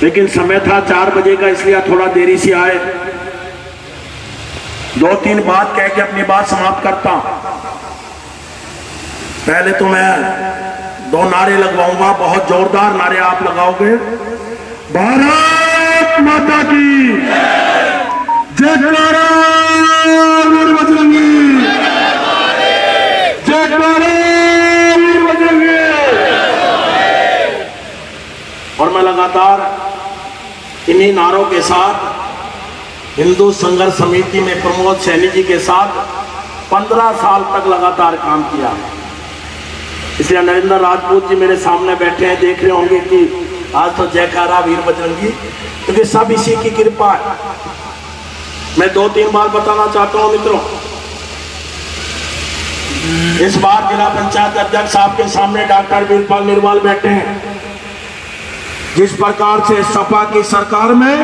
लेकिन समय था 4 बजे का, इसलिए थोड़ा देरी से आए। 2-3 बात कह के अपनी बात समाप्त करता हूं। पहले तो मैं 2 नारे लगवाऊंगा, बहुत जोरदार नारे आप लगाओगे। भारत माता की जयकारा, वीर बजरंगी जयकारा, वीर बजरंगी। और मैं लगातार इन्हीं नारों के साथ हिंदू संघर्ष समिति में प्रमोद सैनी जी के साथ 15 साल तक लगातार काम किया। इसलिए नरेंद्र राजपूत जी मेरे सामने बैठे हैं, देख रहे होंगे कि आज तो जयकारा वीर बजरंगी, क्योंकि सब इसी की कृपा है। मैं 2-3 बार बताना चाहता हूं मित्रों। इस बार जिला पंचायत अध्यक्ष साहब के सामने डॉक्टर वीरपाल निर्वाल बैठे हैं। जिस प्रकार से सपा की सरकार में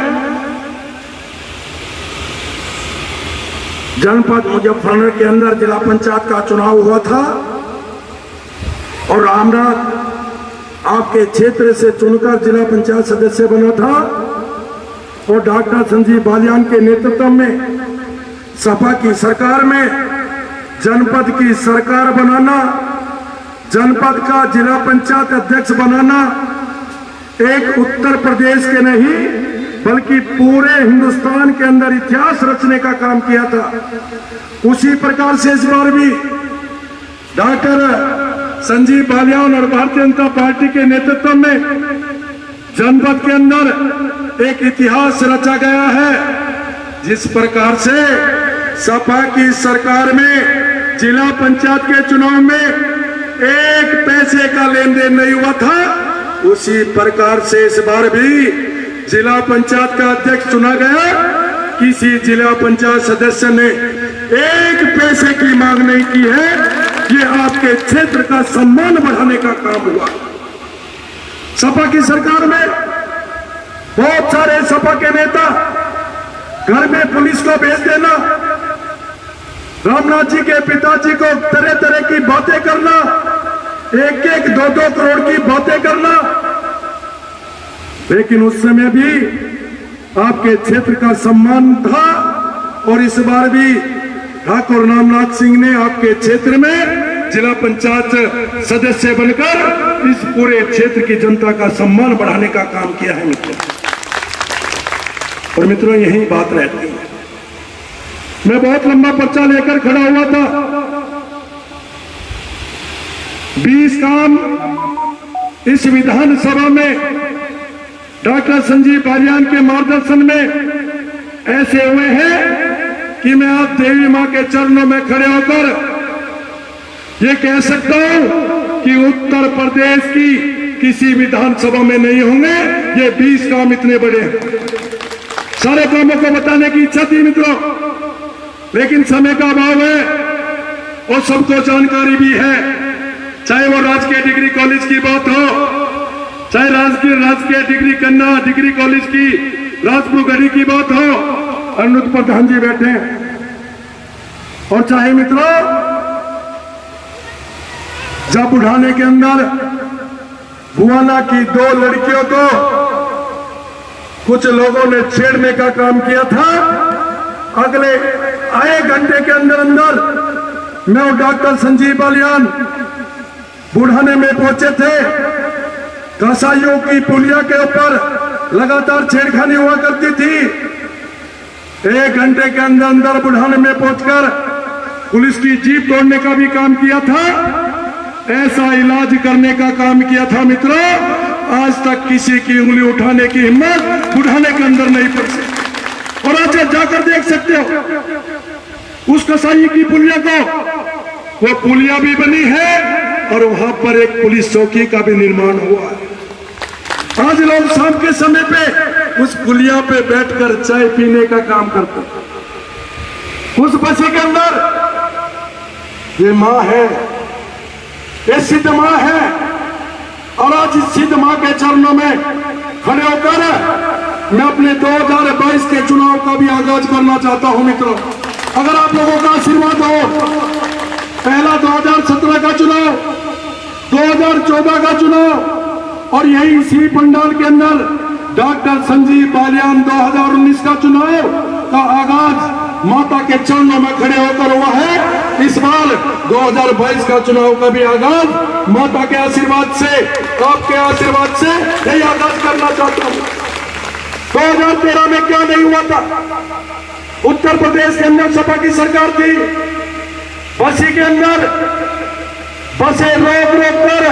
जनपद मुजफ्फरनगर के अंदर जिला पंचायत का चुनाव हुआ था और रामनाथ आपके क्षेत्र से चुनकर जिला पंचायत सदस्य बना था, और डॉक्टर संजीव बालियान के नेतृत्व में सपा की सरकार में जनपद की सरकार बनाना, जनपद का जिला पंचायत अध्यक्ष बनाना एक उत्तर प्रदेश के नहीं बल्कि पूरे हिंदुस्तान के अंदर इतिहास रचने का काम किया था। उसी प्रकार से इस बार भी डॉक्टर संजीव बालियान और भारतीय जनता पार्टी के नेतृत्व में जनपद के अंदर एक इतिहास रचा गया है। जिस प्रकार से सपा की सरकार में जिला पंचायत के चुनाव में 1 पैसे का लेन देन नहीं हुआ था, उसी प्रकार से इस बार भी जिला पंचायत का अध्यक्ष चुना गया। किसी जिला पंचायत सदस्य ने 1 पैसे की मांग नहीं की है। ये आपके क्षेत्र का सम्मान बढ़ाने का काम हुआ। सपा की सरकार में बहुत सारे सपा के नेता घर में पुलिस को भेज देना, रामनाथ जी के पिताजी को तरह तरह की बातें करना, 1-1, 2-2 करोड़ की बातें करना, लेकिन उस समय भी आपके क्षेत्र का सम्मान था। और इस बार भी ठाकुर रामनाथ सिंह ने आपके क्षेत्र में जिला पंचायत सदस्य बनकर इस पूरे क्षेत्र की जनता का सम्मान बढ़ाने का काम किया है मित्रों। और मित्रों यही बात रहती है। मैं बहुत लंबा पर्चा लेकर खड़ा हुआ था। 20 काम इस विधानसभा में डॉक्टर संजीव बालियान के मार्गदर्शन में ऐसे हुए हैं कि मैं आज देवी मां के चरणों में खड़े होकर ये कह सकता हूं कि उत्तर प्रदेश की किसी विधानसभा में नहीं होंगे ये 20 काम इतने बड़े हैं। सारे कामों को बताने की इच्छा थी मित्रों, लेकिन समय का अभाव है और सबको जानकारी भी है। चाहे वो राजकीय डिग्री कॉलेज की बात हो, चाहे राजकीय डिग्री कन्ना डिग्री कॉलेज की राजपुर गढ़ी की बात हो, अनुरुद्ध प्रधान जी बैठे हैं, और चाहे मित्रों जब बुढ़ाने के अंदर बुआना की 2 लड़कियों को कुछ लोगों ने छेड़ने का काम किया था, अगले आए घंटे के अंदर अंदर मैं और डॉक्टर संजीव बालियान बुढ़ाने में पहुंचे थे। कसाईयों की पुलिया के ऊपर लगातार छेड़खानी हुआ करती थी। 1 घंटे के अंदर अंदर बुढ़ाने में पहुंचकर पुलिस की जीप तोड़ने का भी काम किया था, ऐसा इलाज करने का काम किया था मित्रों। आज तक किसी की उंगली उठाने की हिम्मत बुढ़ाने के अंदर नहीं पड़ी। और आज जाकर देख सकते हो उस कसाई की पुलिया को, वो पुलिया भी बनी है और वहां पर एक पुलिस चौकी का भी निर्माण हुआ है। आज लोग शाम के समय पे उस पुलिया पे बैठकर चाय पीने का काम करते हैं। उस बसी के अंदर ये माँ है, ये सिद्ध माँ है, और आज इस सिद्ध माँ के चरणों में खड़े होकर मैं अपने 2022 के चुनाव का भी आगाज करना चाहता हूं मित्रों। अगर आप लोगों का आशीर्वाद हो, पहला 2017 का चुनाव, 2014 का चुनाव, और यही इसी पंडाल के अंदर डॉक्टर संजीव बालियान 2019 का चुनाव का आगाज माता के चरणों में खड़े होकर हुआ है। इस बार 2022 का चुनाव का भी आगाज माता के आशीर्वाद से, आपके आशीर्वाद से यही आगाज करना चाहता हूँ। 2013 में क्या नहीं हुआ था? उत्तर प्रदेश के अंदर सपा की सरकार थी। बस्ती के अंदर बसें रोक रोक कर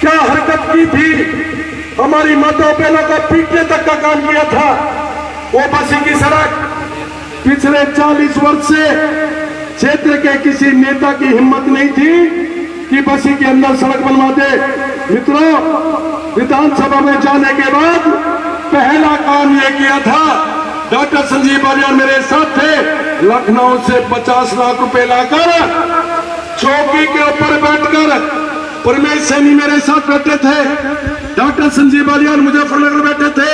क्या हरकत की थी? हमारी माताओं बहनों को पीटने तक का काम किया था। वो बस्ती की सड़क पिछले 40 वर्ष से क्षेत्र के किसी नेता की हिम्मत नहीं थी कि बस्ती के अंदर सड़क बनवा दे। मित्रों, विधानसभा में जाने के बाद पहला काम यह किया था, डॉक्टर संजीव बालियान मेरे साथ थे, लखनऊ से 50 लाख रुपए लाकर चौकी के ऊपर बैठकर परमेश सैनी मेरे साथ बैठे थे, डॉक्टर संजीव बालियान मुजफ्फरनगर बैठे थे,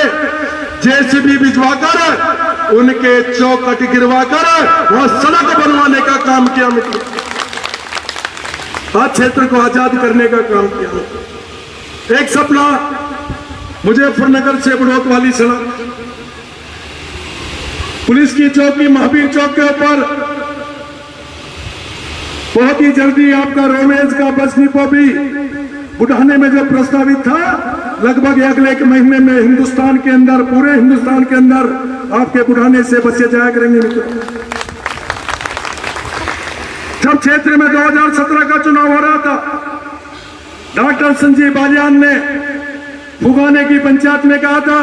जेसीबी भिजवाकर उनके चौखट गिरवाकर वह सड़क बनवाने का काम किया। मित्र, आज क्षेत्र को आजाद करने का काम किया। एक सपना मुजफ्फरनगर से बड़ौत वाली सड़क, पुलिस की चौकी महावीर चौक के ऊपर बहुत ही जल्दी आपका रोमेज का बस डिपो भी बढ़ाने में जो प्रस्तावित था, लगभग अगले एक महीने में हिंदुस्तान के अंदर, पूरे हिंदुस्तान के अंदर आपके बढ़ाने से बसें जाया करेंगे। जब क्षेत्र में 2017 का चुनाव हो रहा था, डॉक्टर संजीव बालियान ने फुगाने की पंचायत में कहा था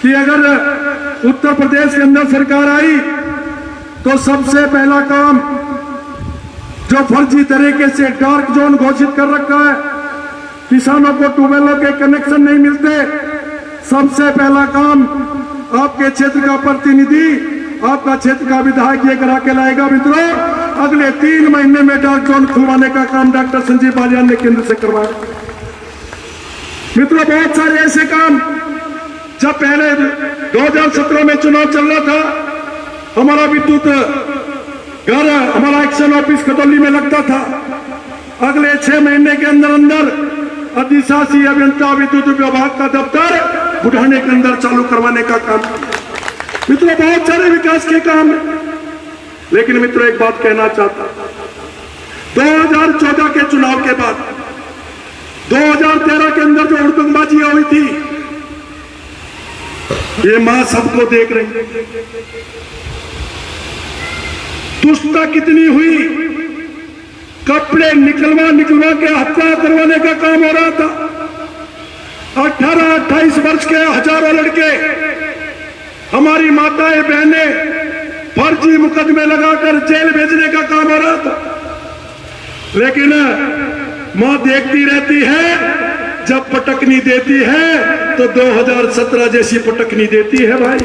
कि अगर उत्तर प्रदेश के अंदर सरकार आई तो सबसे पहला काम, जो फर्जी तरीके से डार्क जोन घोषित कर रखा है, किसानों को ट्यूबवेलों के कनेक्शन नहीं मिलते, सबसे पहला काम आपके क्षेत्र का प्रतिनिधि, आपका क्षेत्र का विधायक ये करा के लाएगा। मित्रों, अगले 3 महीने में डार्क जोन खुलवाने का काम डॉक्टर संजीव बालियान ने केंद्र से करवाया। मित्रों, बहुत सारे ऐसे काम, जब पहले 2017 में चुनाव चल रहा था, हमारा विद्युत घर, हमारा एक्शन ऑफिस खतौली में लगता था। अगले 6 महीने के अंदर अंदर अधिशासी अभियंता विद्युत विभाग का दफ्तर बुढ़ाने के अंदर चालू करवाने का काम। मित्रों, बहुत सारे विकास के काम है। लेकिन मित्रों, एक बात कहना चाहता, 2014 के चुनाव के बाद 2013 के अंदर जो हुड़दंगबाजी हुई थी, ये मां सबको देख रही है। दुष्टता कितनी हुई, कपड़े निकलवा के हत्या करवाने का काम हो रहा था। 18-28 वर्ष के हजारों लड़के, हमारी माताएं बहनें फर्जी मुकदमे लगाकर जेल भेजने का काम हो रहा था। लेकिन मां देखती रहती है, जब पटकनी देती है तो 2017 जैसी पटकनी देती है। भाई,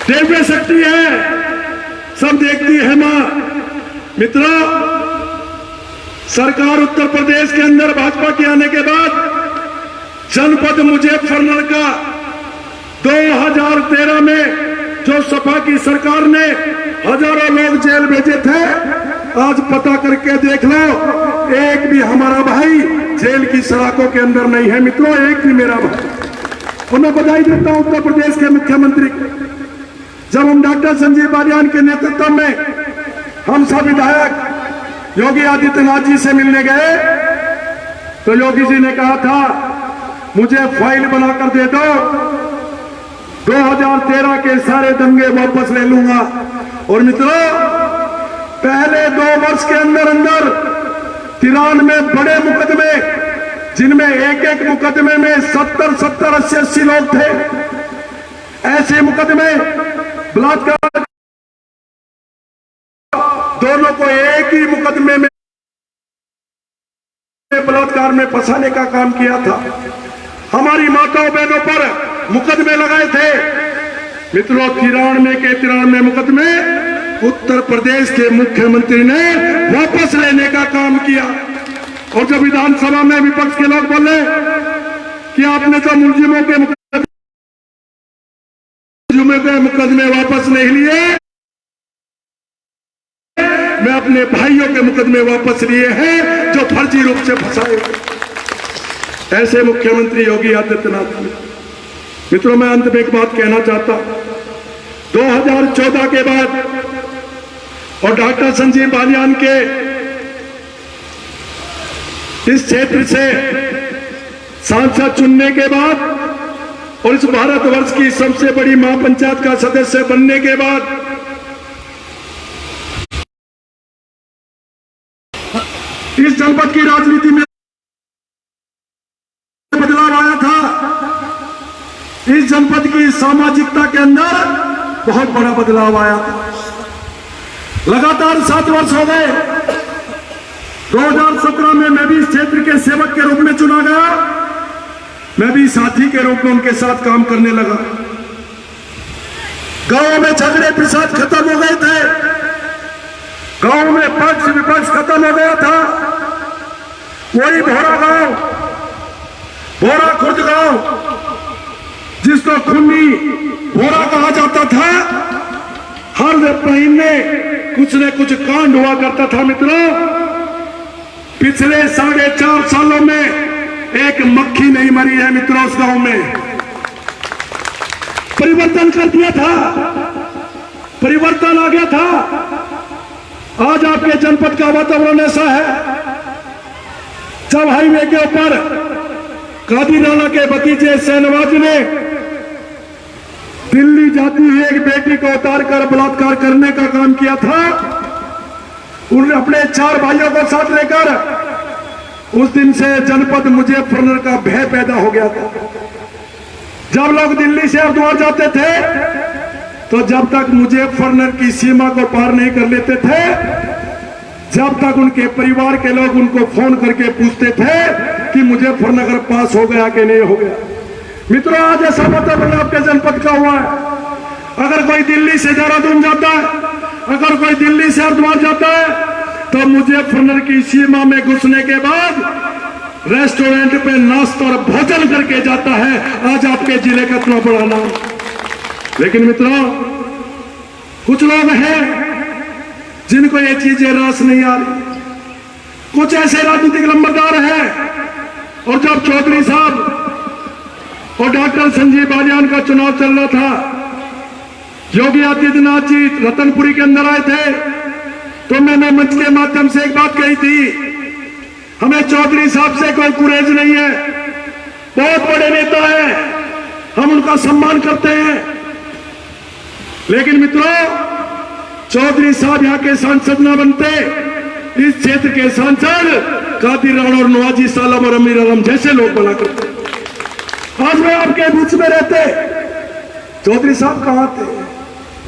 दिव्य शक्ति है, सब देखती है मां। मित्रों, सरकार उत्तर प्रदेश के अंदर भाजपा के आने के बाद जनपद मुजफ्फरनगर का 2013 में जो सपा की सरकार ने हजारों लोग जेल भेजे थे, आज पता करके देख लो, एक भी हमारा भाई जेल की सलाखों के अंदर नहीं है। मित्रों, एक भी मेरा भाई। और मैं बधाई देता हूं उत्तर प्रदेश के मुख्यमंत्री को। जब हम डॉक्टर संजीव बालियान के नेतृत्व में हम सब विधायक योगी आदित्यनाथ जी से मिलने गए, तो योगी जी ने कहा था, मुझे फाइल बनाकर दे दो, 2013 के सारे दंगे वापस ले लूंगा। और मित्रों, पहले 2 वर्ष के अंदर अंदर 93 बड़े मुकदमे, जिनमें एक मुकदमे में 70, 80 लोग थे, ऐसे मुकदमे बलात्कार, दोनों को एक ही मुकदमे में बलात्कार में फंसाने का काम किया था। हमारी माताओं बहनों पर मुकदमे लगाए थे। मित्रों, 93 मुकदमे उत्तर प्रदेश के मुख्यमंत्री ने वापस लेने का काम किया। और जब विधानसभा में विपक्ष के लोग बोले कि आपने जो मुलजिमों के मुकदमे वापस नहीं लिए, मैं अपने भाइयों के मुकदमे वापस लिए हैं जो फर्जी रूप से फंसाए। ऐसे मुख्यमंत्री योगी आदित्यनाथ ने। मित्रों, मैं अंत में एक बात कहना चाहता हूं। 2014 के बाद और डॉक्टर संजीव बालियान के इस क्षेत्र से सांसद चुनने के बाद और इस भारतवर्ष की सबसे बड़ी महापंचायत का सदस्य बनने के बाद इस जनपद की राजनीति में बदलाव आया था। इस जनपद की सामाजिकता के अंदर बहुत बड़ा बदलाव आया था। लगातार 7 वर्ष हो गए। 2017 में मैं भी इस क्षेत्र के सेवक के रूप में चुना गया। मैं भी साथी के रूप में उनके साथ काम करने लगा। गांव में झगड़े प्रसाद खत्म हो गए थे। गांव में पक्ष विपक्ष खत्म हो गया था। वही भोरा गांव, भोरा खुर्द गांव, जिसको खुन्नी भोरा कहा जाता था, हर महीने कुछ न कुछ कांड हुआ करता था। मित्रों, पिछले 4.5 सालों में एक मक्खी नहीं मरी है। मित्रों, उस गांव में परिवर्तन कर दिया था, परिवर्तन आ गया था। आज आपके जनपद का वातावरण ऐसा है, जब हाईवे के ऊपर कादी राणा के भतीजे शहनवाज ने दिल्ली जाती हुई एक बेटी को उतारकर बलात्कार करने का काम किया था, उन्होंने अपने 4 भाइयों को साथ लेकर, उस दिन से जनपद मुजफ्फरनगर का भय पैदा हो गया था। जब लोग दिल्ली से हरिद्वार जाते थे तो जब तक मुजफ्फरनगर की सीमा को पार नहीं कर लेते थे, जब तक उनके परिवार के लोग उनको फोन करके पूछते थे कि मुजफ्फरनगर पास हो गया कि नहीं हो गया। मित्रों, आज ऐसा वातावरण आपके जनपद का हुआ है। अगर कोई दिल्ली से देहरादून जाता है, अगर कोई दिल्ली से हरिद्वार जाता है, तो मुजफ्फरनगर की सीमा में घुसने के बाद रेस्टोरेंट पे नाश्ता और भोजन करके जाता है। आज आपके जिले का इतना बड़ा नाम। लेकिन मित्रों, कुछ लोग हैं जिनको ये चीजें रास नहीं आ रही। कुछ ऐसे राजनीतिक लंबरदार हैं, और जब चौधरी साहब और डॉक्टर संजीव बालियान का चुनाव चल रहा था, योगी आदित्यनाथ जी रतनपुरी के अंदर आए थे, तो मैंने मंच के माध्यम से एक बात कही थी, हमें चौधरी साहब से कोई गुरेज नहीं है, बहुत बड़े नेता हैं, हम उनका सम्मान करते हैं। लेकिन मित्रों, चौधरी साहब यहाँ के सांसद न बनते, इस क्षेत्र के सांसद कादिर राणा और नवाजी सालम और अमीर आलम जैसे लोग बना करते। आज मैं आपके बीच में रहते, चौधरी साहब कहां थे?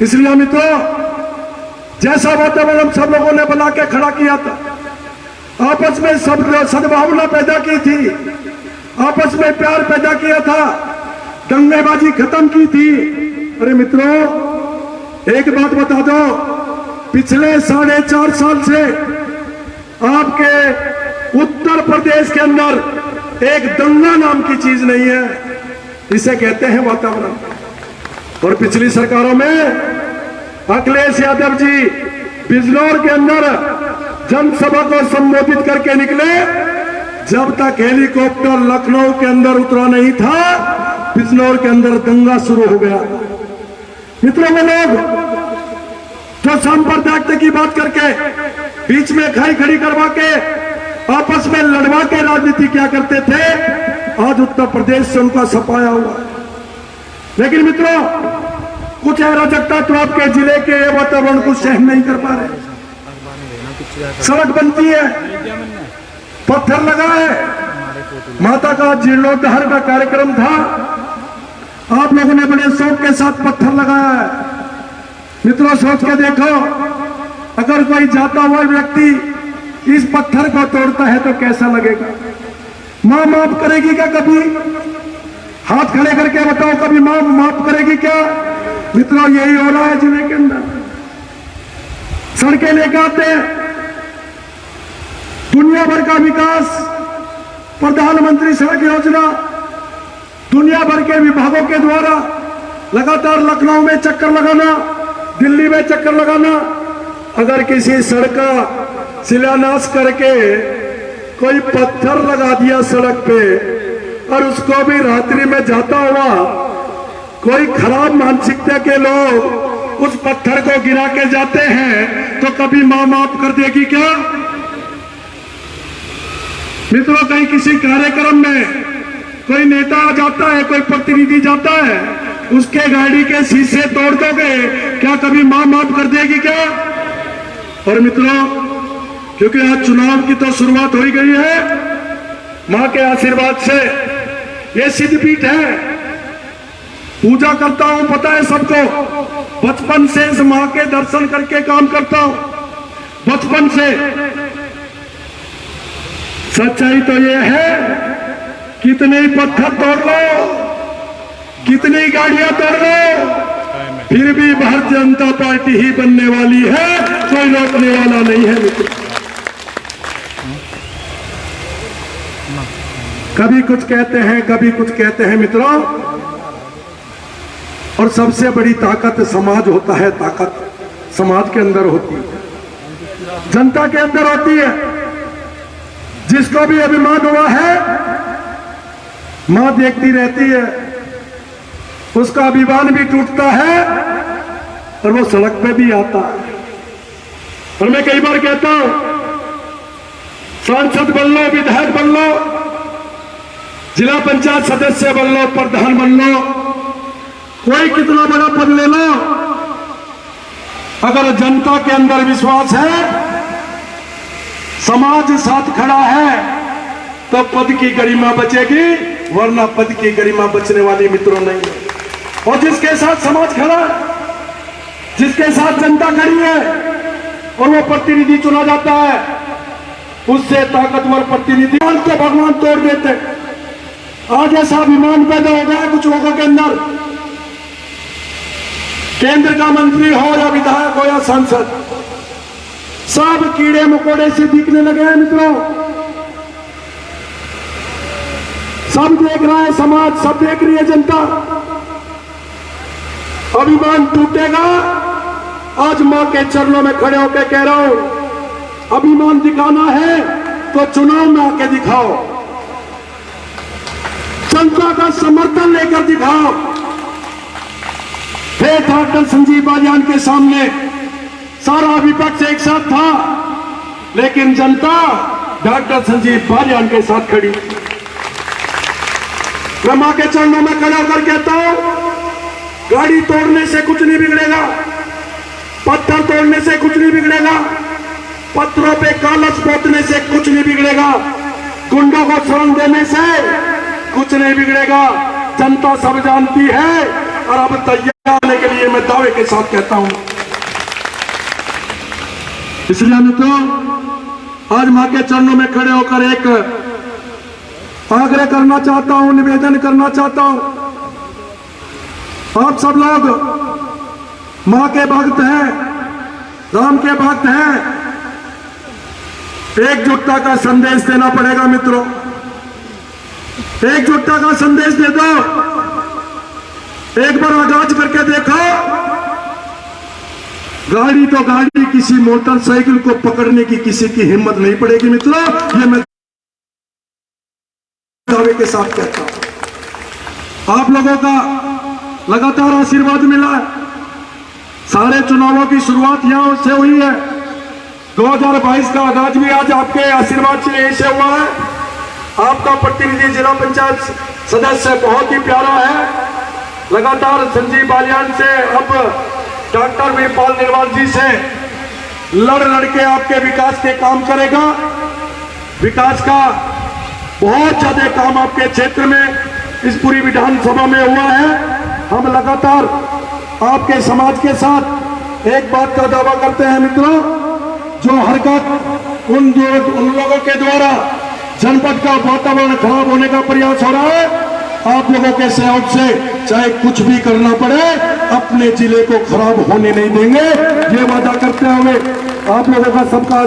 इसलिए मित्रों, जैसा वातावरण सब लोगों ने बना के खड़ा किया था, आपस में सब सद्भावना पैदा की थी, आपस में प्यार पैदा किया था, दंगेबाजी खत्म की थी। अरे मित्रों, एक बात बता दो, पिछले 4.5 साल से आपके उत्तर प्रदेश के अंदर एक दंगा नाम की चीज नहीं है। इसे कहते हैं वातावरण। और पिछली सरकारों में अखिलेश यादव जी बिजनौर के अंदर जनसभा को संबोधित करके निकले, जब तक हेलीकॉप्टर लखनऊ के अंदर उतरा नहीं था, बिजनौर के अंदर दंगा शुरू हो गया। मित्रों, वो लोग जो सांप्रदायिकता की बात करके बीच में खाई खड़ी करवा के आपस में लड़वा के राजनीति क्या करते थे, आज उत्तर प्रदेश से उनका सफाया हुआ। लेकिन मित्रों, कुछ अराजकता तो आपके जिले के वातावरण को सहन नहीं कर पा रहे। सड़क बनती है, पत्थर लगा है, माता का जीर्णोद्धार का कार्यक्रम था, आप लोगों ने बड़े शौक के साथ पत्थर लगाया है। मित्रों, सोच के देखो, अगर कोई जाता हुआ व्यक्ति इस पत्थर को तोड़ता है तो कैसा लगेगा? मां माफ करेगी क्या? कभी हाथ खड़े करके बताओ, कभी मां माफ करेगी क्या? मित्रों, यही हो रहा है जिले के अंदर। सड़कें लेकर आते हैं, दुनिया भर का विकास, प्रधानमंत्री सड़क योजना, दुनिया भर के विभागों के द्वारा लगातार लखनऊ में चक्कर लगाना, दिल्ली में चक्कर लगाना। अगर किसी सड़क का शिलान्यास करके कोई पत्थर लगा दिया सड़क पे, और उसको भी रात्रि में जाता हुआ कोई खराब मानसिकता के लोग उस पत्थर को गिरा के जाते हैं, तो कभी मां माफ कर देगी क्या? मित्रों, कहीं किसी कार्यक्रम में कोई नेता आ जाता है, कोई प्रतिनिधि जाता है, उसके गाड़ी के शीशे तोड़ दोगे, क्या कभी मां माफ कर देगी क्या? और मित्रों, क्योंकि आज चुनाव की तो शुरुआत हो ही गई है, मां के आशीर्वाद से ये सिद्धपीठ है। पूजा करता हूं, पता है सबको, बचपन से इस मां के दर्शन करके काम करता हूं, बचपन से। सच्चाई तो ये है, कितने ही पत्थर तोड़ लो, कितनी गाड़ियां तोड़ लो, फिर भी भारतीय जनता पार्टी ही बनने वाली है, कोई रोकने वाला नहीं है मित्र। कभी कुछ कहते हैं, कभी कुछ कहते हैं मित्रों, और सबसे बड़ी ताकत समाज होता है। ताकत समाज के अंदर होती है, जनता के अंदर होती है। जिसको भी अभिमान हुआ है, मां देखती रहती है, उसका अभिमान भी टूटता है और वो सड़क पे भी आता है। और मैं कई बार कहता हूं, सांसद बन लो, विधायक बन लो, जिला पंचायत सदस्य बन लो, प्रधान बन लो, कोई कितना बड़ा पद ले लो, अगर जनता के अंदर विश्वास है, समाज साथ खड़ा है, तो पद की गरिमा बचेगी, वरना पद की गरिमा बचने वाली मित्रों नहीं है। और जिसके साथ समाज खड़ा है, जिसके साथ जनता खड़ी है, और वो प्रतिनिधि चुना जाता है, उससे ताकतवर प्रतिनिधि को भगवान तोड़ देते। आज ऐसा अभिमान पैदा हो गया है कुछ लोगों के अंदर, केंद्र का मंत्री हो या विधायक हो या सांसद, सब कीड़े मकोड़े से दिखने लगे हैं मित्रों। सब देख रहा है समाज, सब देख रही है जनता। अभिमान टूटेगा। आज मां के चरणों में खड़े होकर कह रहा हूं, अभिमान दिखाना है तो चुनाव में आके दिखाओ, जनता का समर्थन लेकर दिखाओ। फिर डॉक्टर संजीव बालियान के सामने सारा विपक्ष एक साथ था, लेकिन जनता डॉक्टर संजीव बालियान के साथ खड़ी। मैं मां के चरणों में खड़ा होकर कहता हूं, गाड़ी तोड़ने से कुछ नहीं बिगड़ेगा, पत्थर तोड़ने से कुछ नहीं बिगड़ेगा, पत्थरों पे कागज पोतने से कुछ नहीं बिगड़ेगा, गुंडों को शरण देने से कुछ नहीं बिगड़ेगा। जनता सब जानती है, और अब तैयार होने के लिए मैं दावे के साथ कहता हूं। इसलिए मित्रों, आज मां के चरणों में खड़े होकर एक आग्रह करना चाहता हूं, निवेदन करना चाहता हूं। आप सब लोग मां के भक्त हैं, राम के भक्त हैं, एकजुटता का संदेश देना पड़ेगा मित्रों। एकजुटता का संदेश दे दो। एक बार आगाज करके देखो, गाड़ी तो गाड़ी, किसी मोटरसाइकिल को पकड़ने की किसी की हिम्मत नहीं पड़ेगी मित्रों। ये मैं दावे के साथ कहता हूं। आप लोगों का लगातार आशीर्वाद मिला है। सारे चुनावों की शुरुआत यहां से हुई है। 2022 का आगाज भी आज आपके आशीर्वाद से यहीं से हुआ है। आपका प्रतिनिधि जिला पंचायत सदस्य बहुत ही प्यारा है। लगातार संजीव बालियान से, अब डॉक्टर वीरपाल निर्वाल जी से लड़ के आपके विकास के काम करेगा। विकास का बहुत ज्यादा काम आपके क्षेत्र में, इस पूरी विधानसभा में हुआ है। हम लगातार आपके समाज के साथ एक बात का दावा करते हैं मित्रों, जो हरकत उन लोगों के द्वारा जनपद का वातावरण खराब होने का प्रयास हो रहा है, आप लोगों के सहयोग से चाहे कुछ भी करना पड़े, अपने जिले को खराब होने नहीं देंगे। ये वादा करते हुए आप लोगों का सबका